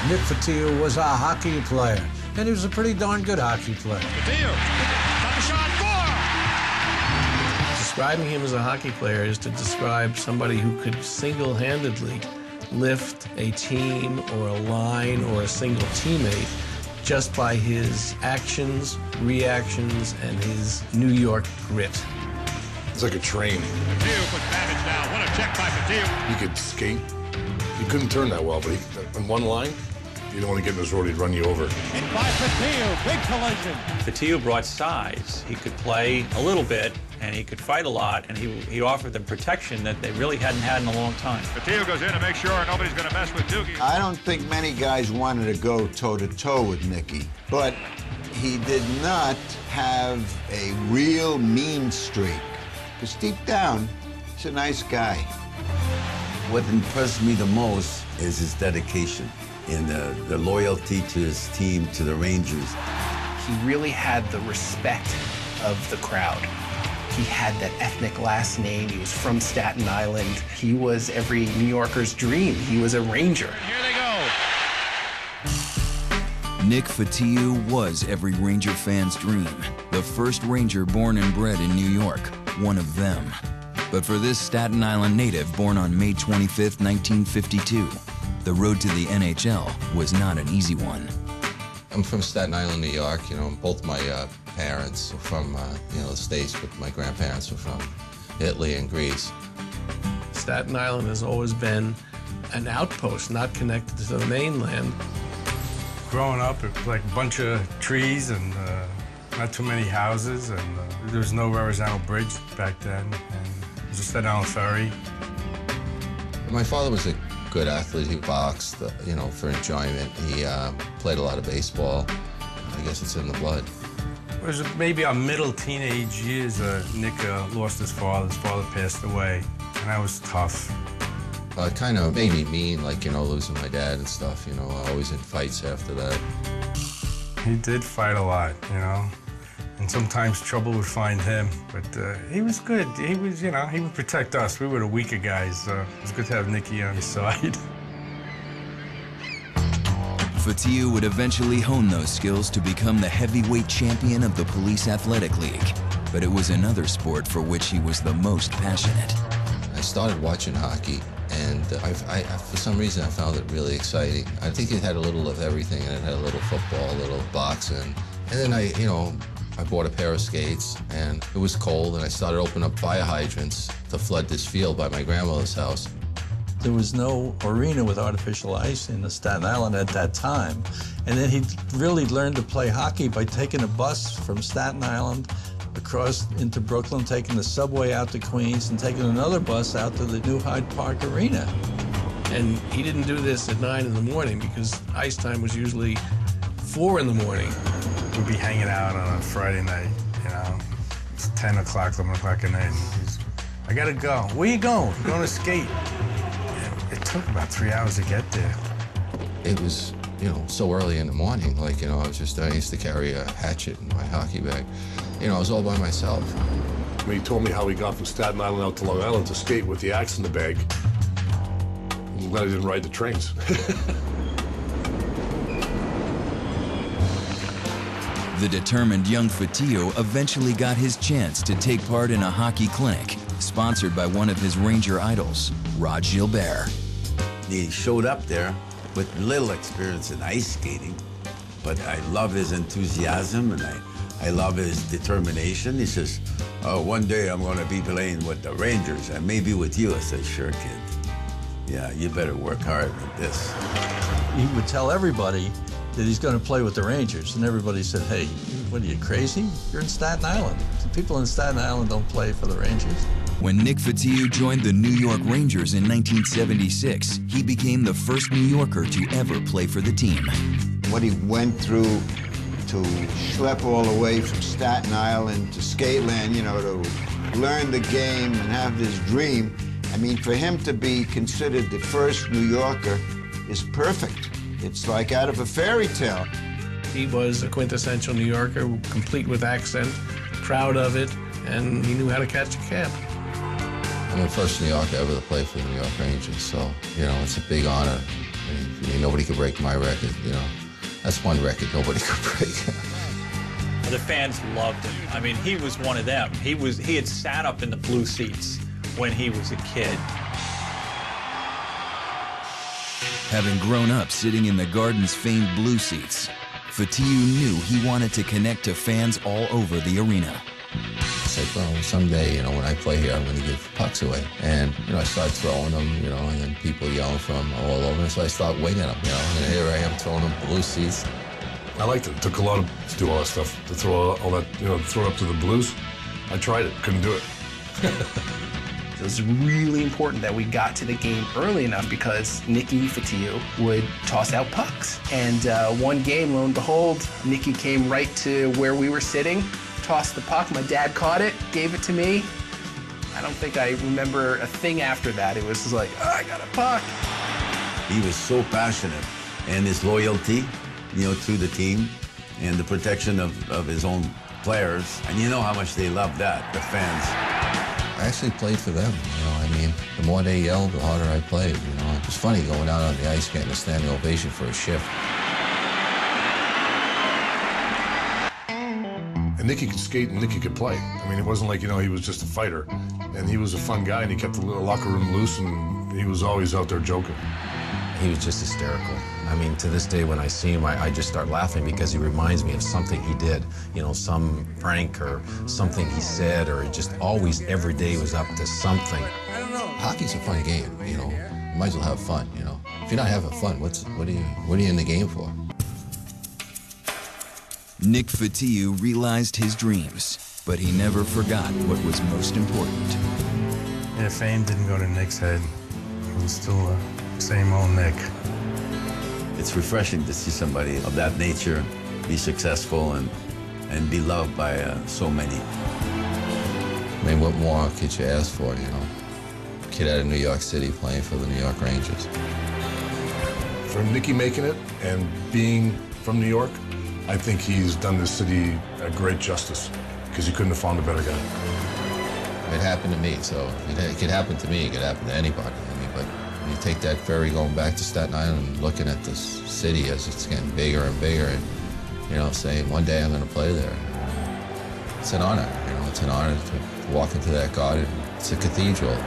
Nick Fotiu was a hockey player, and he was a pretty darn good hockey player. Fotiu, got the shot, score! Describing him as a hockey player is to describe somebody who could single-handedly lift a team or a line or a single teammate just by his actions, reactions, and his New York grit. It's like a train. Fotiu puts damage down. What a check by Fotiu. He could skate. He couldn't turn that well, but in one line, you don't want to get in his road, he'd run you over. In by Fotiu, big collision. Fotiu brought size. He could play a little bit, and he could fight a lot, and he offered them protection that they really hadn't had in a long time. Fotiu goes in to make sure nobody's going to mess with Doogie. I don't think many guys wanted to go toe-to-toe with Nicky, but he did not have a real mean streak. Because deep down, he's a nice guy. What impressed me the most is his dedication and the loyalty to his team, to the Rangers. He really had the respect of the crowd. He had that ethnic last name. He was from Staten Island. He was every New Yorker's dream. He was a Ranger. And here they go. Nick Fotiu was every Ranger fan's dream. The first Ranger born and bred in New York, one of them. But for this Staten Island native born on May 25th, 1952, the road to the NHL was not an easy one. I'm from Staten Island, New York. You know, both my parents were from, the States, but my grandparents were from Italy and Greece. Staten Island has always been an outpost, not connected to the mainland. Growing up, it was like a bunch of trees and not too many houses, and there was no Verrazano Bridge back then, and it was a Staten Island ferry. My father was a good athlete. He boxed, for enjoyment. He played a lot of baseball. I guess it's in the blood. It was maybe our middle teenage years, Nick lost his father. His father passed away, and that was tough. It kind of made me mean, losing my dad and stuff, always in fights after that. He did fight a lot, and sometimes trouble would find him, but he was good. He was, he would protect us. We were the weaker guys, so it was good to have Nicky on his side. Fotiu would eventually hone those skills to become the heavyweight champion of the Police Athletic League, but it was another sport for which he was the most passionate. I started watching hockey, and for some reason, I found it really exciting. I think it had a little of everything, and it had a little football, a little boxing. And then I bought a pair of skates, and it was cold, and I started opening up fire hydrants to flood this field by my grandmother's house. There was no arena with artificial ice in the Staten Island at that time. And then he really learned to play hockey by taking a bus from Staten Island across into Brooklyn, taking the subway out to Queens, and taking another bus out to the new Hyde Park Arena. And he didn't do this at 9 in the morning because ice time was usually 4 in the morning. We'd be hanging out on a Friday night, It's 10 o'clock, 11 o'clock at night. And I gotta go. Where you going? I'm going to skate. And it took about 3 hours to get there. It was, so early in the morning. I used to carry a hatchet in my hockey bag. I was all by myself. He told me how he got from Staten Island out to Long Island to skate with the axe in the bag. I'm glad he didn't ride the trains. The determined young Fotiu eventually got his chance to take part in a hockey clinic, sponsored by one of his Ranger idols, Rod Gilbert. He showed up there with little experience in ice skating, but I love his enthusiasm and I love his determination. He says, oh, one day I'm going to be playing with the Rangers and maybe with you. I said, sure, kid. Yeah, you better work hard at this. He would tell everybody that he's going to play with the Rangers, and everybody said, hey, what are you, crazy? You're in Staten Island. The people in Staten Island don't play for the Rangers. When Nick Fotiu joined the New York Rangers in 1976, he became the first New Yorker to ever play for the team. What he went through to schlep all the way from Staten Island to Skateland, to learn the game and have this dream. I mean, for him to be considered the first New Yorker is perfect. It's like out of a fairy tale. He was a quintessential New Yorker, complete with accent, proud of it, and he knew how to catch a cab. I'm the first New Yorker ever to play for the New York Rangers, so, it's a big honor I mean, nobody could break my record, you know. That's one record nobody could break. The fans loved him. I mean, he was one of them. He had sat up in the blue seats when he was a kid. Having grown up sitting in the Garden's famed blue seats, Fatiou knew he wanted to connect to fans all over the arena. I said, well, someday, you know, when I play here, I'm going to give pucks away. And, you know, I started throwing them, you know, and then people yelling from all over. And so I started winging them, you know, and here I am throwing them blue seats. I liked it. It took a lot to do all that stuff, to throw all that, you know, throw it up to the Blues. I tried it, couldn't do it. It was really important that we got to the game early enough because Nicky Fatiou would toss out pucks. And one game, lo and behold, Nicky came right to where we were sitting, tossed the puck. My dad caught it, gave it to me. I don't think I remember a thing after that. It was just like, oh, I got a puck. He was so passionate, and his loyalty, you know, to the team and the protection of his own players. And you know how much they love that, the fans. I actually played for them, you know. I mean, the more they yelled, the harder I played, you know. It was funny going out on the ice getting a standing ovation for a shift. And Nicky could skate and Nicky could play. I mean, it wasn't like, you know, he was just a fighter. And he was a fun guy, and he kept the locker room loose, and he was always out there joking. He was just hysterical. I mean, to this day, when I see him, I just start laughing because he reminds me of something he did. You know, some prank or something he said, or just always every day was up to something. Hockey's a fun game, you know. You might as well have fun, you know. If you're not having fun, what are you in the game for? Nick Fatiou realized his dreams, but he never forgot what was most important. Yeah, fame didn't go to Nick's head. It was still same old Nick. It's refreshing to see somebody of that nature be successful and be loved by so many. I mean, what more could you ask for, you know? Kid out of New York City playing for the New York Rangers. For Nicky making it and being from New York, I think he's done this city a great justice because he couldn't have found a better guy. It happened to me, so it could happen to me, it could happen to anybody. I mean, but when you take that ferry going back to Staten Island and looking at this city as it's getting bigger and bigger and, you know, saying one day I'm going to play there. It's an honor, you know, it's an honor to walk into that garden. It's a cathedral.